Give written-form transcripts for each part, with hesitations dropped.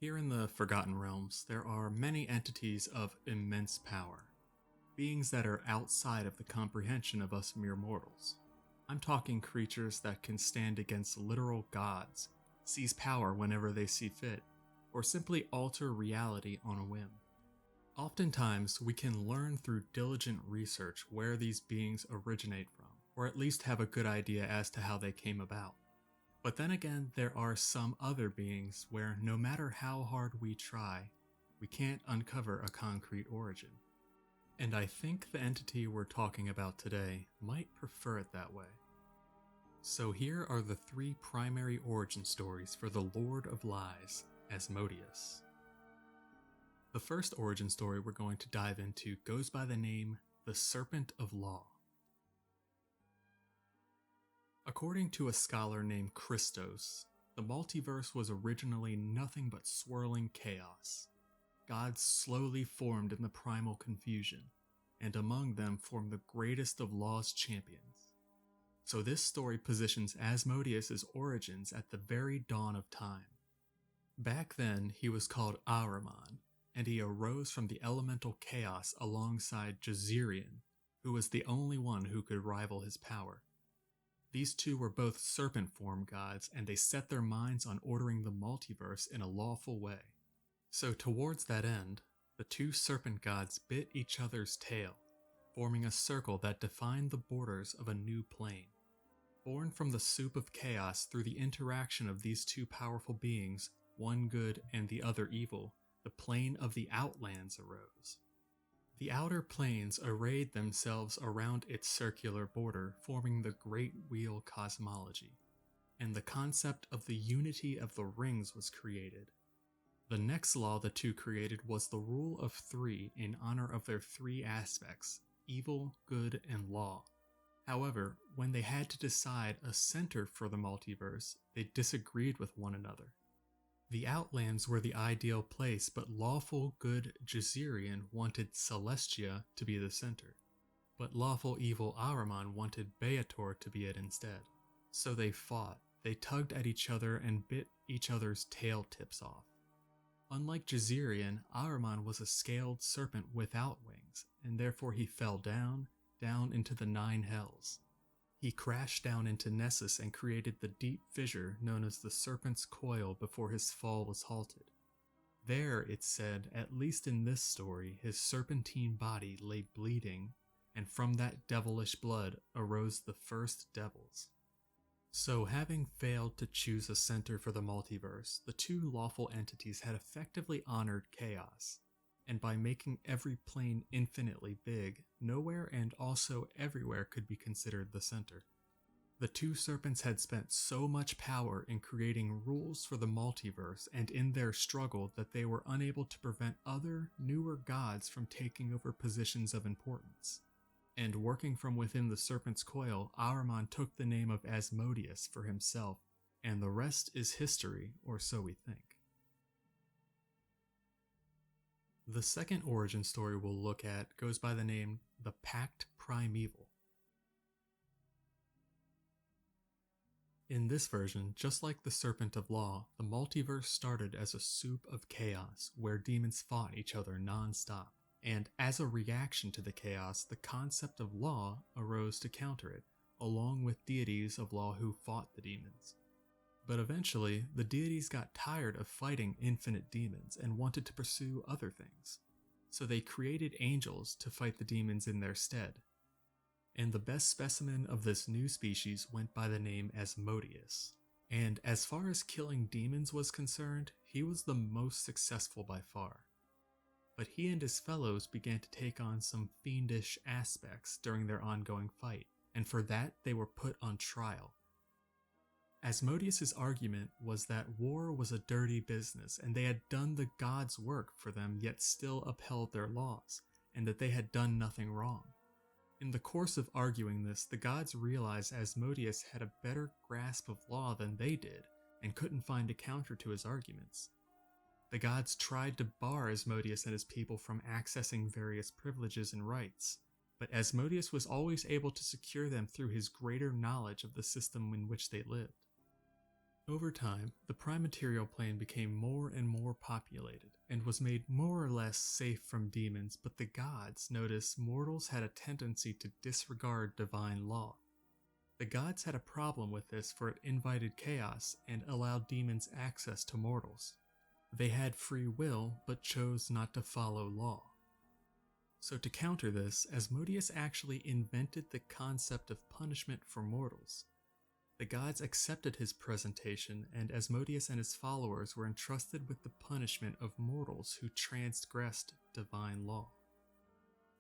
Here in the Forgotten Realms, there are many entities of immense power, beings that are outside of the comprehension of us mere mortals. I'm talking creatures that can stand against literal gods, seize power whenever they see fit, or simply alter reality on a whim. Oftentimes, we can learn through diligent research where these beings originate from, or at least have a good idea as to how they came about. But then again, there are some other beings where no matter how hard we try, we can't uncover a concrete origin. And I think the entity we're talking about today might prefer it that way. So here are the three primary origin stories for the Lord of Lies, Asmodeus. The first origin story we're going to dive into goes by the name the Serpent of Law. According to a scholar named Christos, the multiverse was originally nothing but swirling chaos. Gods slowly formed in the primal confusion, and among them formed the greatest of Law's champions. So this story positions Asmodeus' origins at the very dawn of time. Back then, he was called Ahriman, and he arose from the elemental chaos alongside Jazarian, who was the only one who could rival his power. These two were both serpent form gods, and they set their minds on ordering the multiverse in a lawful way. So towards that end, the two serpent gods bit each other's tail, forming a circle that defined the borders of a new plane. Born from the soup of chaos through the interaction of these two powerful beings, one good and the other evil, the plane of the Outlands arose. The outer planes arrayed themselves around its circular border, forming the Great Wheel cosmology, and the concept of the unity of the rings was created. The next law the two created was the rule of three in honor of their three aspects, evil, good, and law. However, when they had to decide a center for the multiverse, they disagreed with one another. The Outlands were the ideal place, but lawful good Jazarian wanted Celestia to be the center. But lawful evil Ahriman wanted Beator to be it instead. So they fought, they tugged at each other and bit each other's tail tips off. Unlike Jazarian, Ahriman was a scaled serpent without wings, and therefore he fell down into the nine hells. He crashed down into Nessus and created the deep fissure known as the Serpent's Coil before his fall was halted. There, it's said, at least in this story, his serpentine body lay bleeding, and from that devilish blood arose the first devils. So, having failed to choose a center for the multiverse, the two lawful entities had effectively honored chaos. And by making every plane infinitely big, nowhere and also everywhere could be considered the center. The two serpents had spent so much power in creating rules for the multiverse and in their struggle that they were unable to prevent other, newer gods from taking over positions of importance. And working from within the Serpent's Coil, Ahriman took the name of Asmodeus for himself, and the rest is history, or so we think. The second origin story we'll look at goes by the name the Pact Primeval. In this version, just like the Serpent of Law, the multiverse started as a soup of chaos where demons fought each other non-stop, and as a reaction to the chaos, the concept of law arose to counter it, along with deities of law who fought the demons. But eventually, the deities got tired of fighting infinite demons and wanted to pursue other things. So they created angels to fight the demons in their stead. And the best specimen of this new species went by the name Asmodeus. And as far as killing demons was concerned, he was the most successful by far. But he and his fellows began to take on some fiendish aspects during their ongoing fight, and for that they were put on trial. Asmodeus' argument was that war was a dirty business and they had done the gods' work for them yet still upheld their laws, and that they had done nothing wrong. In the course of arguing this, the gods realized Asmodeus had a better grasp of law than they did and couldn't find a counter to his arguments. The gods tried to bar Asmodeus and his people from accessing various privileges and rights, but Asmodeus was always able to secure them through his greater knowledge of the system in which they lived. Over time, the prime material plane became more and more populated, and was made more or less safe from demons, but the gods noticed mortals had a tendency to disregard divine law. The gods had a problem with this, for it invited chaos and allowed demons access to mortals. They had free will, but chose not to follow law. So to counter this, Asmodeus actually invented the concept of punishment for mortals. The gods accepted his presentation, and Asmodeus and his followers were entrusted with the punishment of mortals who transgressed divine law.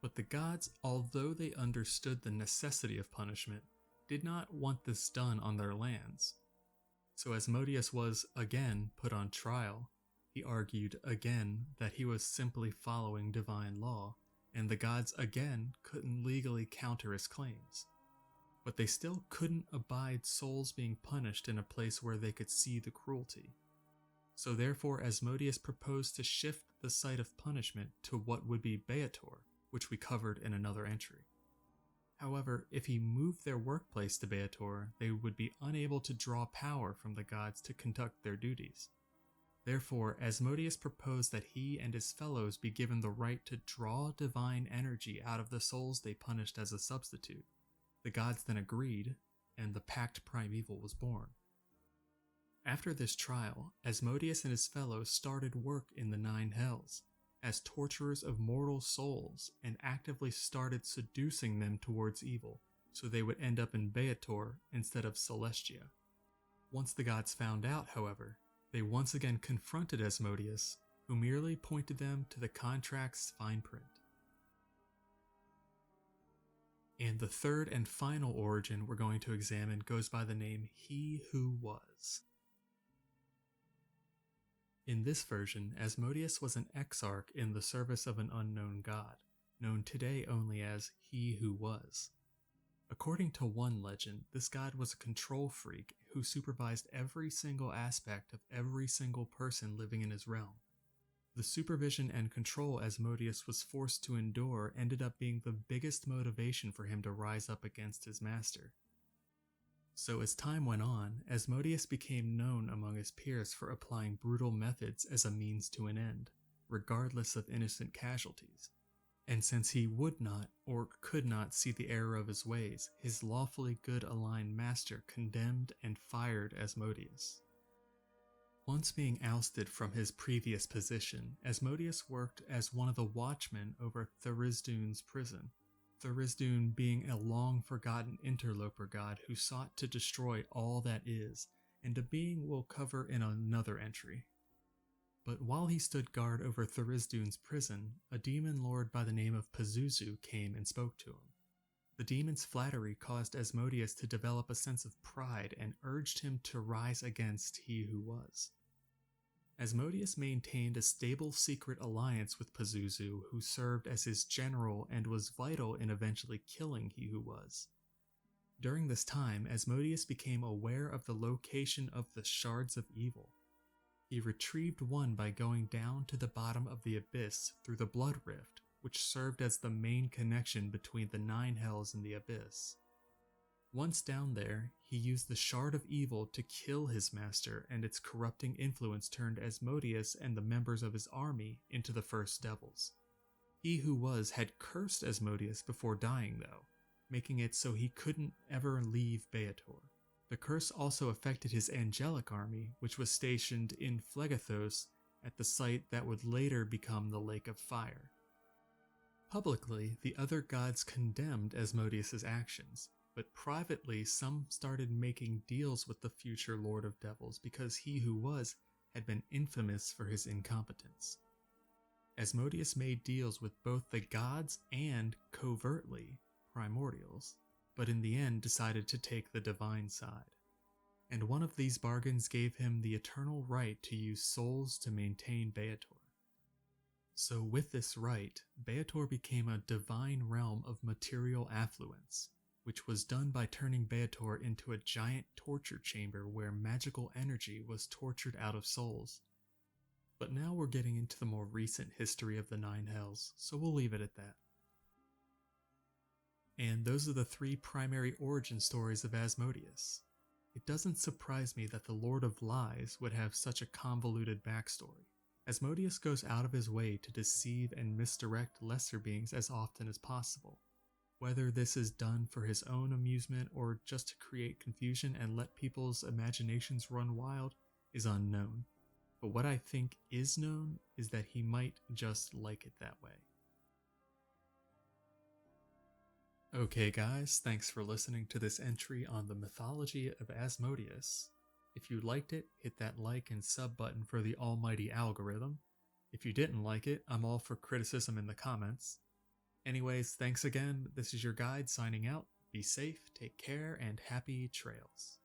But the gods, although they understood the necessity of punishment, did not want this done on their lands. So Asmodeus was, again, put on trial. He argued again that he was simply following divine law, and the gods again couldn't legally counter his claims. But they still couldn't abide souls being punished in a place where they could see the cruelty. So therefore Asmodeus proposed to shift the site of punishment to what would be Beator, which we covered in another entry. However, if he moved their workplace to Beator, they would be unable to draw power from the gods to conduct their duties. Therefore, Asmodeus proposed that he and his fellows be given the right to draw divine energy out of the souls they punished as a substitute. The gods then agreed, and the Pact Primeval was born. After this trial, Asmodeus and his fellows started work in the Nine Hells as torturers of mortal souls, and actively started seducing them towards evil, so they would end up in Beator instead of Celestia. Once the gods found out, however, they once again confronted Asmodeus, who merely pointed them to the contract's fine print. And the third and final origin we're going to examine goes by the name He Who Was. In this version, Asmodeus was an exarch in the service of an unknown god, known today only as He Who Was. According to one legend, this god was a control freak who supervised every single aspect of every single person living in his realm. The supervision and control Asmodeus was forced to endure ended up being the biggest motivation for him to rise up against his master. So as time went on, Asmodeus became known among his peers for applying brutal methods as a means to an end, regardless of innocent casualties. And since he would not or could not see the error of his ways, his lawfully good aligned master condemned and fired Asmodeus. Once being ousted from his previous position, Asmodeus worked as one of the watchmen over Tharizdun's prison, Tharizdun being a long-forgotten interloper god who sought to destroy all that is, and a being we'll cover in another entry. But while he stood guard over Tharizdun's prison, a demon lord by the name of Pazuzu came and spoke to him. The demon's flattery caused Asmodeus to develop a sense of pride and urged him to rise against He Who Was. Asmodeus maintained a stable secret alliance with Pazuzu, who served as his general and was vital in eventually killing He Who Was. During this time, Asmodeus became aware of the location of the shards of evil. He retrieved one by going down to the bottom of the abyss through the Blood Rift, which served as the main connection between the Nine Hells and the abyss. Once down there, he used the Shard of Evil to kill his master, and its corrupting influence turned Asmodeus and the members of his army into the first devils. He Who Was had cursed Asmodeus before dying though, making it so he couldn't ever leave Beator. The curse also affected his angelic army, which was stationed in Phlegethos at the site that would later become the Lake of Fire. Publicly, the other gods condemned Asmodeus' actions, but privately some started making deals with the future Lord of Devils because He Who Was had been infamous for his incompetence. Asmodeus made deals with both the gods and, covertly, primordials, but in the end decided to take the divine side. And one of these bargains gave him the eternal right to use souls to maintain Beator. So with this right, Beator became a divine realm of material affluence, which was done by turning Beator into a giant torture chamber where magical energy was tortured out of souls. But now we're getting into the more recent history of the Nine Hells, so we'll leave it at that. And those are the three primary origin stories of Asmodeus. It doesn't surprise me that the Lord of Lies would have such a convoluted backstory. Asmodeus goes out of his way to deceive and misdirect lesser beings as often as possible. Whether this is done for his own amusement or just to create confusion and let people's imaginations run wild is unknown. But what I think is known is that he might just like it that way. Okay guys, thanks for listening to this entry on the mythology of Asmodeus. If you liked it, hit that like and sub button for the almighty algorithm. If you didn't like it, I'm all for criticism in the comments. Anyways, thanks again. This is your guide signing out. Be safe, take care, and happy trails.